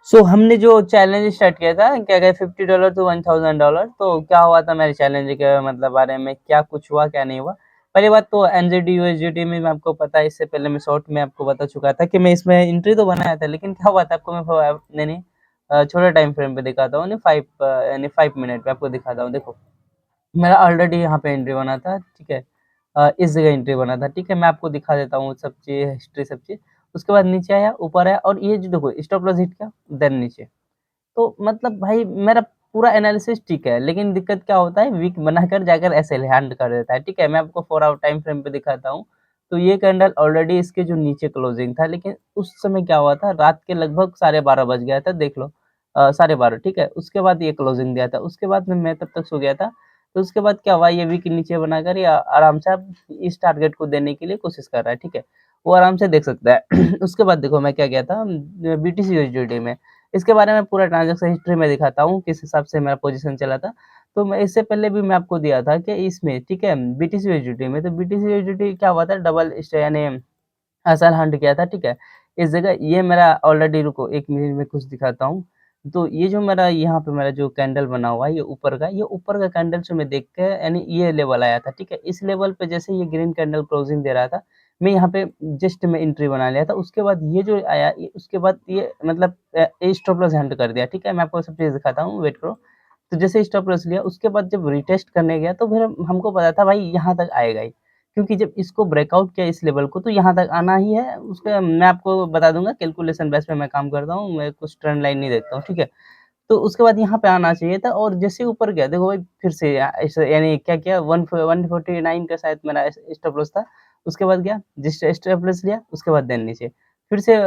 हमने जो challenge start किया था, क्या कहते $50 टू $1000, तो क्या हुआ था मेरे चैलेंज के मतलब बारे में, क्या कुछ हुआ, क्या नहीं हुआ। पहली बात तो एनजेडी यूएसडीटी में आपको पता है, इससे पहले मैं शॉर्ट में आपको बता चुका था कि मैं इसमें एंट्री तो बनाया था, लेकिन क्या हुआ था आपको मैं नहीं छोटे टाइम फ्रेम पे दिखाता हूँ, 5 मिनट में आपको दिखाता हूँ। देखो, मेरा ऑलरेडी यहाँ पे एंट्री बना था, ठीक है। इस जगह एंट्री बना था, ठीक है। मैं आपको दिखा देता हूँ सब चीज़, हिस्ट्री सब चीज़। उसके बाद नीचे आया, ऊपर आया, और ये जो देखो स्टॉप लॉस हिट किया, देन नीचे। तो मतलब भाई मेरा पूरा एनालिसिस ठीक है, लेकिन दिक्कत क्या होता है, वीक बनाकर जाकर ऐसे हैंड कर देता है, ठीक है। मैं आपको 4 आवर टाइम फ्रेम पे दिखाता हूँ। तो ये कैंडल ऑलरेडी इसके जो नीचे क्लोजिंग था, लेकिन उस समय क्या हुआ था, रात के लगभग 12:30 बज गया था, देख लो। 12:30, ठीक है। उसके बाद ये क्लोजिंग दिया था, उसके बाद में मैं तब तक सो गया था। तो उसके बाद क्या हुआ, ये वीक नीचे बनाकर ये आराम से अब इस टारगेट को देने के लिए कोशिश कर रहा है, ठीक है। वो आराम से देख सकता है। उसके बाद देखो मैं क्या किया था, बीटीसी यूएसडीटी में। इसके बारे में पूरा ट्रांज़ैक्शन हिस्ट्री में दिखाता हूँ, किस हिसाब से मेरा पोज़ीशन चला था। तो मैं इससे पहले भी मैं आपको दिया था कि इसमें, ठीक है, बीटीसी यूएसडीटी में, तो बीटीसी यूएसडीटी क्या हुआ था, डबल यानी असल हंट किया था, ठीक है। इस जगह ये मेरा ऑलरेडी, रुको 1 मिनट में कुछ दिखाता हूँ। तो ये जो मेरा यहाँ पे मेरा जो कैंडल बना हुआ है, ये ऊपर का कैंडल से मैं देख के, यानी ये लेवल आया था, ठीक है। इस लेवल पे जैसे ये ग्रीन कैंडल क्लोजिंग दे रहा था, मैं यहाँ पे जस्ट मैं एंट्री बना लिया था। उसके बाद ये जो आया, ये उसके बाद ये मतलब स्टॉप लॉस हंट कर दिया, ठीक है। मैं आपको सब चीज़ दिखाता हूँ, वेट करो। तो जैसे स्टॉप लॉस लिया, उसके बाद जब रिटेस्ट करने गया, तो फिर हमको पता था भाई यहाँ तक आएगा ही। क्योंकि जब इसको ब्रेकआउट किया इस लेवल को, तो यहाँ तक आना ही है। उसका मैं आपको बता दूँगा, कैलकुलेशन बेस पे मैं काम करता हूँ, मैं कुछ ट्रेंड लाइन नहीं देखता हूँ, ठीक है। तो उसके बाद यहाँ पे आना चाहिए था, और जैसे ऊपर गया, देखो भाई फिर से ऐसे यानी क्या किया, 149 का शायद मेरा स्टॉप लॉस था। उसके बाद गया, जिस स्टॉप लॉस लिया, उसके बाद देन नीचे। फिर से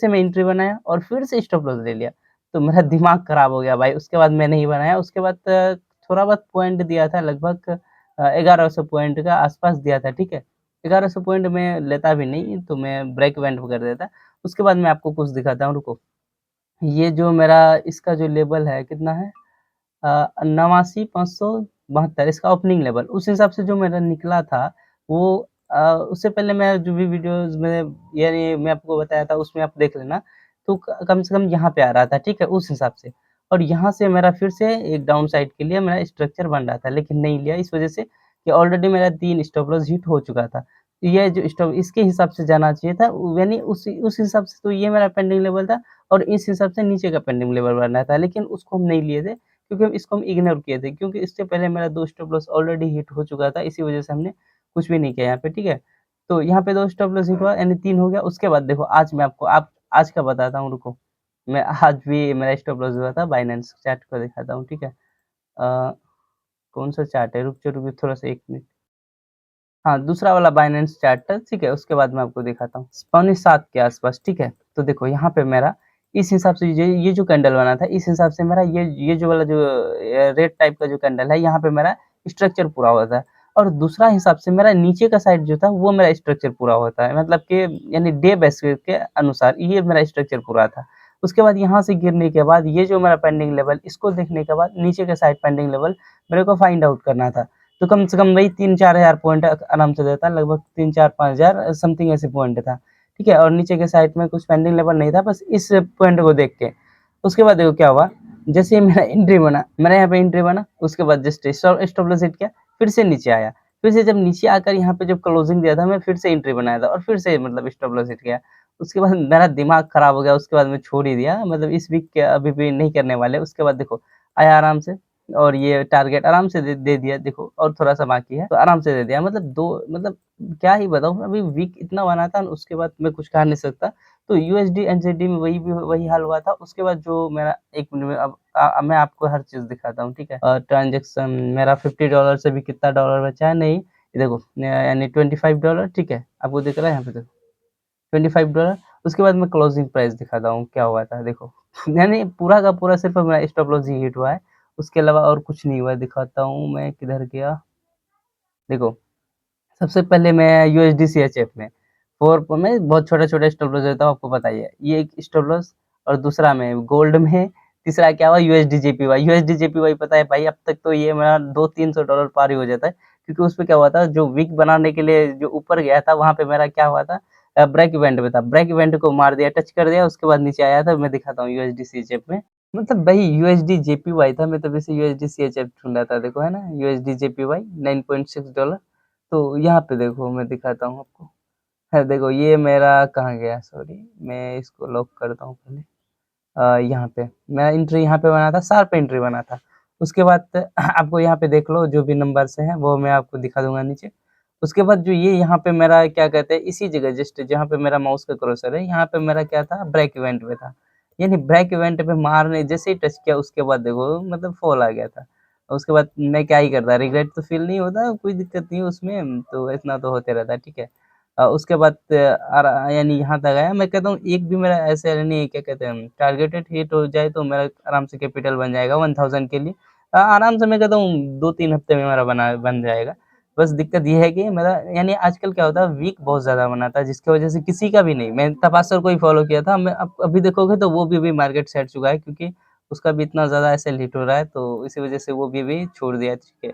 मैं एंट्री बनाया, और फिर से स्टॉप लॉस ले लिया। तो मेरा दिमाग खराब हो गया भाई, उसके बाद मैं नहीं बनाया। उसके बाद थोड़ा बहुत पॉइंट दिया था, लगभग 1100 पॉइंट का आस-पास दिया था, ठीक है। 1100 पॉइंट मैं लेता भी नहीं, तो मैं ब्रेक इवेंट कर देता। उसके बाद मैं आपको कुछ दिखाता हूँ, रुको। ये जो मेरा इसका जो लेवल है, कितना है, 89,572, इसका ओपनिंग लेवल। उस हिसाब से जो मेरा निकला था, वो उससे पहले मैं जो भी वीडियोज़ में, यानी मैं आपको बताया था, उसमें आप देख लेना। तो कम से कम यहाँ पे आ रहा था, ठीक है, उस हिसाब से। और यहाँ से मेरा फिर से एक डाउन साइड के लिए मेरा स्ट्रक्चर बन रहा था, लेकिन नहीं लिया, इस वज़ह से कि ऑलरेडी मेरा 3 स्टॉप लॉस हिट हो चुका था। ये जो स्टॉप, इसके हिसाब से जाना चाहिए था, यानी उस हिसाब से तो ये मेरा पेंडिंग लेवल था, और इस हिसाब से नीचे का पेंडिंग लेवल बनना था, लेकिन उसको हम नहीं लिए थे, क्योंकि हम इसको हम इग्नोर किए थे, क्योंकि इससे पहले मेरा 2 स्टॉप लॉस ऑलरेडी हिट हो चुका था, इसी वजह से हमने कुछ भी नहीं किया यहाँ पे, ठीक है। तो यहाँ पे 2 स्टॉप लॉस हिट हुआ, यानी 3 हो गया। उसके बाद देखो, आज मैं आपको आज का बताता हूँ, रुको। मैं आज भी मेरा स्टॉप लॉस हुआ था, बाइनेंस चार्ट को दिखाता हूँ, ठीक है। कौन-सा चार्ट है? रुक जाओ थोड़ा-सा 1 मिनट। हाँ, दूसरा वाला बाइनेंस चार्ट था, ठीक है, उसके बाद मैं आपको दिखाता हूँ। पौने 7 के आस-पास, ठीक है। तो देखो यहाँ पे मेरा इस हिसाब से ये जो कैंडल बना था, इस हिसाब से मेरा ये जो वाला जो रेड टाइप का जो कैंडल है, यहाँ पे मेरा स्ट्रक्चर पूरा होता है। और दूसरा हिसाब से मेरा नीचे का साइड जो था, वो मेरा स्ट्रक्चर पूरा होता है। मतलब कि यानी डे बेसिस के अनुसार ये मेरा स्ट्रक्चर पूरा था। उसके बाद यहाँ से गिरने के बाद, ये जो मेरा पेंडिंग लेवल, इसको देखने के बाद नीचे के साइड पेंडिंग लेवल मेरे को फाइंड आउट करना था। तो कम से कम वही 3-4 हज़ार पॉइंट आराम से देता, लगभग 3-4-5 हज़ार समथिंग ऐसे पॉइंट था, ठीक है। और नीचे के साइड में कुछ पेंडिंग लेवल नहीं था, बस इस पॉइंट को देख के। उसके बाद देखो क्या हुआ, जैसे ही मेरा एंट्री बना, मेरा यहाँ पे एंट्री बना, उसके बाद जस्ट स्टॉप लॉस हिट किया, फिर से नीचे आया। फिर से जब नीचे आकर यहाँ पे जब क्लोजिंग दिया था, मैं फिर से एंट्री बनाया था, और फिर से मतलब स्टॉप लॉस हिट गया। उसके बाद मेरा दिमाग खराब हो गया, उसके बाद मैं छोड़ ही दिया, मतलब इस वीक के अभी भी नहीं करने वाले। उसके बाद देखो, आया आराम से, और ये टारगेट आराम से दे दिया, देखो और थोड़ा-सा बाकी है, तो आराम से दे दिया। मतलब 2, मतलब क्या ही बताऊँ, अभी वीक इतना बना था, उसके बाद मैं कुछ कह नहीं सकता। तो यूएसडी, एनजेडी में वही हाल हुआ था। उसके बाद जो मेरा 1 मिनट में, अब मैं आपको हर चीज़ दिखाता हूँ, ठीक है। ट्रांज़ैक्शन मेरा $50 से भी कितना डॉलर बचा है, नहीं, ये देखो यानी $25, ठीक है। आपको दिख रहा है यहाँ पे, देखो $25। उसके बाद मैं क्लोजिंग प्राइस दिखाता हूँ, क्या हुआ था, देखो। यानी पूरा का पूरा सिर्फ़ मेरा स्टॉप लॉस ही हिट हुआ है। उसके अलावा और कुछ नहीं हुआ है, दिखाता हूँ मैं, किधर गया? देखो, सबसे पहले मैं यूएसडी सीएचएफ में 4 प में बहुत छोटा-छोटा स्टॉप लॉस देता हूँ, आपको पता ही है। ये एक स्टॉप लॉस, और दूसरा में गोल्ड में, तीसरा क्या हुआ, यूएसडी जेपीवाई। यूएसडी जेपीवाई पता है भाई, अब तक तो ये मेरा $200-300 पार ही हो जाता है, क्योंकि उसपे क्या हुआ था, जो विक बनाने के लिए जो ऊपर गया था, वहाँ पे मेरा क्या हुआ था, ब्रेक इवेंट पे था, ब्रेक इवेंट को मार दिया, टच कर दिया, उसके बाद नीचे आया था। मैं दिखाता हूँ यूएसडी सीएचएफ में, मतलब वही यूएसडी जेपीवाई था, मैं तभी से यूएसडी सीएचएफ ढूँढ रहा था, देखो है ना यूएसडी जेपीवाई $9.6। तो यहाँ पे देखो मैं दिखाता हूँ आपको, है देखो ये मेरा कहाँ गया, सॉरी मैं इसको लॉक करता हूँ पहले। यहाँ पे मैं एंट्री यहाँ पे बना था, शार्प एंट्री बना था। उसके बाद आपको यहाँ पे देख लो जो भी नंबर्स हैं वो मैं आपको दिखा दूँगा नीचे। उसके बाद जो ये यहाँ पे मेरा क्या कहते हैं, इसी जगह जस्ट जहाँ पे मेरा माउस का कर्सर है, यहाँ पे मेरा क्या था, ब्रेक इवेंट पे था। यानी ब्रेक इवेंट पे मारने जैसे ही टच किया, उसके बाद देखो मतलब फॉल आ गया था। उसके बाद मैं क्या ही करता, रिग्रेट तो फ़ील नहीं होता, कोई दिक्कत नहीं है उसमें, तो इतना तो होते रहता है, ठीक है। उसके बाद यानी यहाँ तक आया, मैं कहता हूँ एक भी मेरा ऐसे यानी क्या कहते हैं टारगेटेड हिट हो जाए तो मेरा आराम से कैपिटल बन जाएगा 1000 के लिए। आराम से मैं कहता हूँ 2-3 हफ्ते में मेरा बन जाएगा। बस दिक्कत ये है कि मेरा यानी आजकल क्या होता है, वीक बहुत ज़्यादा बनाता है, जिसकी वजह से किसी का भी नहीं, मैं तपासर को ही फॉलो किया था, मैं अब अभी देखोगे तो वो भी अभी मार्केट से हट चुका है, क्योंकि उसका भी इतना ज़्यादा ऐसे हिट हो रहा है, तो इसी वजह से वो भी छोड़ दिया है, ठीक है।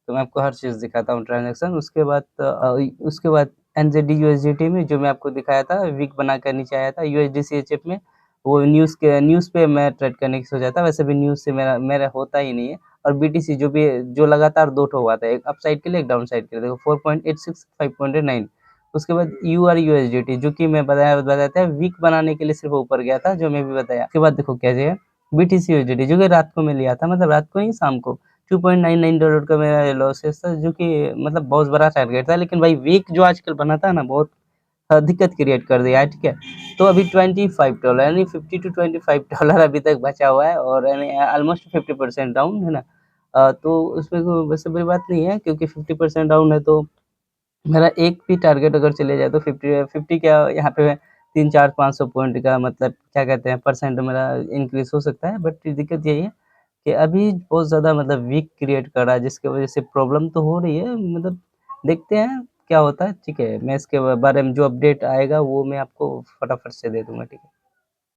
तो मैं आपको हर चीज़ दिखाता हूँ ट्रांज़ैक्शन। उसके बाद एनजेडी यूएसडीटी में जो मैं आपको दिखाया था, विक बनाकर नीचे आया था, यूएसडी सीएचएफ में वो न्यूज़ पे मैं ट्रेड करने की सोचा था, वैसे भी न्यूज़ से मेरा मेरा होता ही नहीं है। और बीटीसी जो लगातार 2 ठो हुआ था, एक अपसाइड के लिए, एक डाउन साइड के लिए, देखो 4.86, 5.9। उसके बाद यूआरयूएसडीटी जो कि मैं बताया था वीक बनाने के लिए सिर्फ ऊपर गया था, जो मैं भी बताया। उसके बाद देखो क्या है, बीटीसी यूएसडीटी जो कि रात को मैं लिया था, मतलब रात को नहीं शाम को, $2.99 का मेरा लॉसेस था, जो कि मतलब बहुत बड़ा टारगेट था, लेकिन भाई वीक जो आजकल बनाता है ना, बहुत दिक्कत क्रिएट कर दिया है, ठीक है। तो अभी $25 यानी 50 टू $25 अभी तक बचा हुआ है, और यानी ऑलमोस्ट 50% डाउन है ना। तो उसमें कोई वैसे बड़ी बात नहीं है, क्योंकि 50% डाउन है, तो मेरा एक भी टारगेट अगर चले जाए तो 50 क्या यहाँ पे 300-400-500 पॉइंट का मतलब क्या कहते हैं परसेंट मेरा इंक्रीज़ हो सकता है। बट दिक्कत यही है कि अभी बहुत ज़्यादा मतलब वीक क्रिएट कर रहा है, जिसकी वज़ह से प्रॉब्लम तो हो रही है, मतलब देखते हैं क्या होता है, ठीक है। मैं इसके बारे में जो अपडेट आएगा वो मैं आपको फटाफट से दे दूँगा, ठीक है।